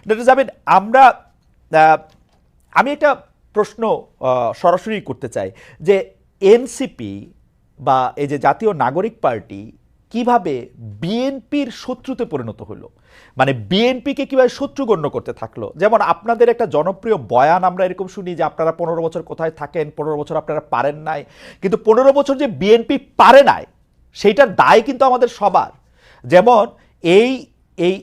Doctor জামিন, আমরা আমি একটা প্রশ্ন সরাসরি করতে চাই যে এনসিপি বা এই যে জাতীয় নাগরিক পার্টি কিভাবে বিএনপির শত্রুতে পরিণত হলো, মানে বিএনপিকে কিভাবে শত্রু গণ্য করতে থাকলো। যেমন আপনাদের একটা জনপ্রিয় বয়ান আমরা এরকম শুনি যে আপনারা 15 বছর কোথায় থাকেন, 15 বছর আপনারা পারেন নাই, কিন্তু 15 বছর যে বিএনপি পারে নাই সেইটার দায় কিন্তু আমাদের সবার। যেমন এই এই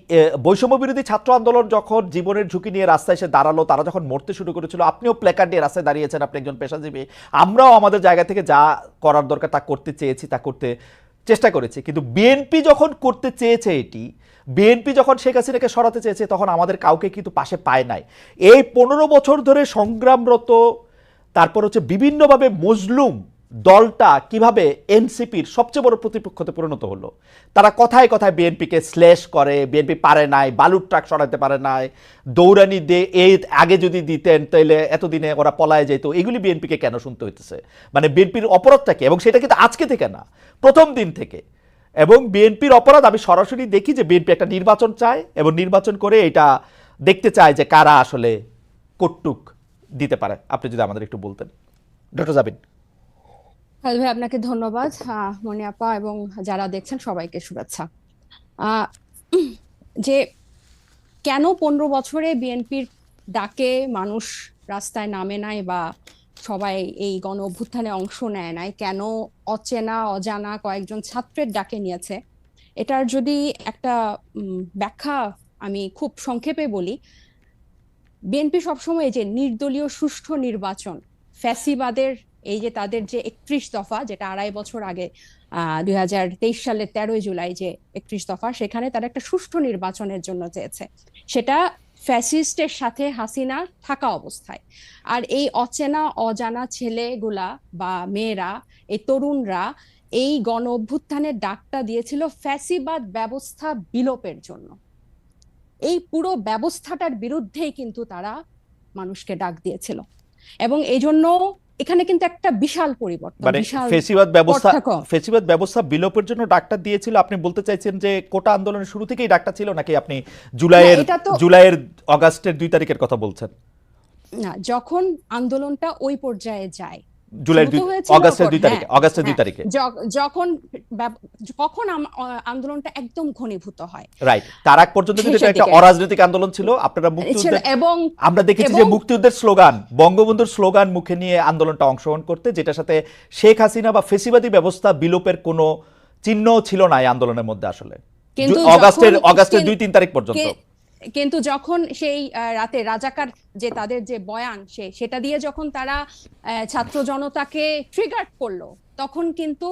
বৈষম্য বিরোধী ছাত্র আন্দোলন যখন জীবনের ঝুঁকি নিয়ে রাস্তায় এসে দাঁড়ালো, তারা যখন মরতে শুরু করেছিল, আপনিও প্ল্যাকার্ড নিয়ে রাস্তায় দাঁড়িয়েছেন, আপনি একজন পেশাজীবী, আমরাও আমাদের জায়গা থেকে যা করার দরকার তা করতে চেয়েছি, তা করতে চেষ্টা করেছি। কিন্তু বিএনপি যখন করতে চেয়েছে এটি, বিএনপি যখন শেখ হাসিনাকে সরাতে চেয়েছে, তখন আমাদের কাউকে কিন্তু পাশে পায় নাই। এই 15 বছর ধরে সংগ্রামরত, তারপর হচ্ছে বিভিন্নভাবে মজলুম দলটা কিভাবে এনসিপির সবচেয়ে বড় প্রতিপক্ষতে পরিণত হলো। তারা কথায় কথায় বিএনপিকে শ্লেষ করে, বিএনপি পারে নাই, বালুর ট্রাক সরাতে পারে নাই, দৌড়ানি দিয়ে এই আগে যদি দিতেন তাহলে এতদিনে ওরা পলায় যেত, এগুলি বিএনপিকে কেন শুনতে হইতেছে? মানে বিএনপির অপরাধটা কি? এবং সেটা কিন্তু আজকে থেকে না, প্রথম দিন থেকে। এবং বিএনপির অপরাধ আমি সরাসরি দেখি যে বিএনপি একটা নির্বাচন চায় এবং নির্বাচন করে এটা দেখতে চায় যে কারা আসলে কটুক দিতে পারে। আপনি যদি আমাদের একটু বলতেন ডক্টর জাবিন। ভাই, আপনাকে ধন্যবাদ। মনি আপা এবং যারা দেখছেন সবাইকে শুভেচ্ছা। আহ, যে কেন 15 বছরে বিএনপির ডাকে মানুষ রাস্তায় নামে নাই বা সবাই এই গণ অভ্যুত্থানে অংশ নেয় নাই, কেন অচেনা অজানা কয়েকজন ছাত্রের ডাকে নিয়েছে, এটার যদি একটা ব্যাখ্যা আমি খুব সংক্ষেপে বলি। বিএনপি সবসময় এই যে নির্দলীয় সুষ্ঠু নির্বাচন, ফ্যাসিবাদের এই যে তাদের যে 31 দফা, যেটা 2.5 বছর আগে 2023 সালের 13ই জুলাই যে 31 দফা, সেখানে তারা একটা সুষ্ঠু নির্বাচনের জন্য চেয়েছে, সেটা ফ্যাসিস্টের সাথে হাসিনা থাকা অবস্থায়। আর এই অচেনা অজানা ছেলেগুলা বা মেয়েরা, এই তরুণরা এই গণ অভ্যুত্থানের ডাকটা দিয়েছিল ফ্যাসিবাদ ব্যবস্থা বিলোপের জন্য। এই পুরো ব্যবস্থাটার বিরুদ্ধেই কিন্তু তারা মানুষকে ডাক দিয়েছিল, এবং এই জন্য এখানে কিন্তু একটা বিশাল পরিবর্তন, মানে বিশাল ফেসিবাদ ব্যবস্থা বিলোপের জন্য ডাকটা দিয়েছিল। আপনি বলতে চাইছেন যে কোটা আন্দোলনের শুরু থেকেই ডাকটা ছিল, নাকি আপনি জুলাইয়ের অগাস্টের 2 তারিখের কথা বলছেন? না, যখন আন্দোলনটা ওই পর্যায়ে যায়, অগাস্টের 2 তারিখে, যখন কখন আন্দোলনটা একদম ঘনীভূত হয়, রাইট। তার আগ পর্যন্ত কিন্তু এটা একটা অরাজনৈতিক আন্দোলন ছিল। আপনারা মুক্তিযুদ্ধ, এবং আমরা দেখেছি যে মুক্তিযুদ্ধের স্লোগান, বঙ্গবন্ধুর স্লোগান মুখে নিয়ে আন্দোলনটা অংশগ্রহণ করতে, যেটার সাথে শেখ হাসিনা বা ফেসিবাদী ব্যবস্থা বিলোপের কোনো চিহ্ন ছিল না এই আন্দোলনের মধ্যে আসলে, অগাস্টের 2-3 তারিখ পর্যন্ত। কিন্তু যখন সেই রাতে রাজাকার যে তাদের যে বয়ান, সেটা দিয়ে যখন তারা ছাত্র জনতাকে ট্রিগার করলো, তখন কিন্তু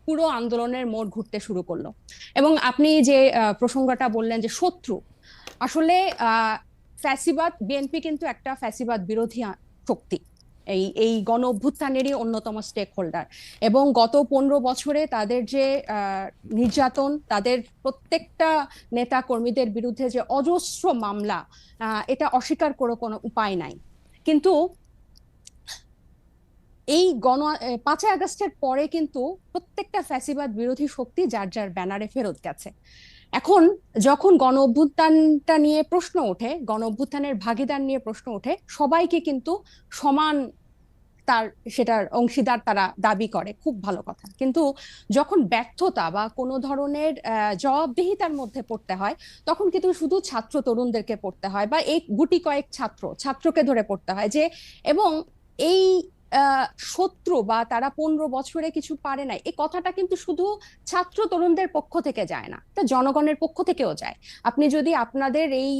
পুরো আন্দোলনের মোড় ঘুরতে শুরু করলো। এবং আপনি যে প্রসঙ্গটা বললেন যে শত্রু, আসলে ফ্যাসিবাদ, বিএনপি কিন্তু একটা ফ্যাসিবাদ বিরোধী শক্তি, এই এই গণ অভ্যুত্থানেরই অন্যতম স্টেক হোল্ডার। এবং গত 15 বছরে তাদের যে নির্যাতন, তাদের প্রত্যেকটা নেতা কর্মীদের বিরুদ্ধে যে অজস্র মামলা, এটা অস্বীকার করে কোনো উপায় নাই। কিন্তু এই 5ই আগস্টের পরে কিন্তু প্রত্যেকটা ফ্যাসিবাদ বিরোধী শক্তি যার যার ব্যানারে ফেরত গেছে। এখন যখন গণ অভ্যুত্থানটা নিয়ে প্রশ্ন ওঠে, গণ অভ্যুত্থানের ভাগিদার নিয়ে প্রশ্ন ওঠে, সবাইকে কিন্তু সমান সেটার অংশীদার তারা দাবি করে, খুব ভালো কথা। কিন্তু যখন ব্যর্থতা বা কোনো ধরনের জবাবদিহিতার মধ্যে পড়তে হয়, তখন কিন্তু শুধু ছাত্র তরুণদেরকে পড়তে হয়, বা এই গুটি কয়েক ছাত্রকে ধরে পড়তে হয় যে, এবং এই শত্রু বা তারা 15 বছরে কিছু পারে নাই, এই কথাটা কিন্তু শুধু ছাত্র তরুণদের পক্ষ থেকে যায় না, এটা জনগণের পক্ষ থেকেও যায়। আপনি যদি আপনাদের এই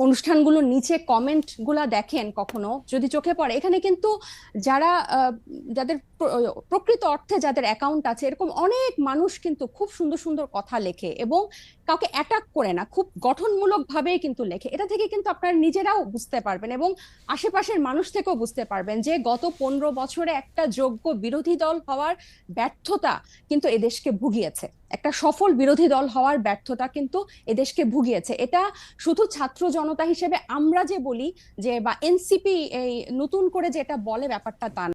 অনুষ্ঠানগুলোর নিচে কমেন্ট গুলা দেখেন, কখনো যদি চোখে পড়ে, এখানে কিন্তু যারা যাদের প্রকৃত অর্থে যাদের অ্যাকাউন্ট আছে, এরকম অনেক মানুষ কিন্তু খুব সুন্দর সুন্দর কথা লেখে এবং কাউকে অ্যাটাক করে না, খুব গঠনমূলক ভাবেই কিন্তু লেখে। এটা থেকে কিন্তু আপনারা নিজেরাও বুঝতে পারবেন এবং আশেপাশের মানুষ থেকেও বুঝতে পারবেন যে গত 15 বছরে একটা যোগ্য বিরোধী দল হওয়ার ব্যর্থতা কিন্তু এদেশকে ভুগিয়েছে, একটা সফল বিরোধী দল হওয়ার ব্যর্থতা কিন্তু এদেশকে ভুগিয়েছে। এটা শুধু ছাত্র জনতা হিসেবে আমরা যে বলি যে, বা এনসিপি এই নতুন করে যে এটা বলে, ব্যাপারটা তা না।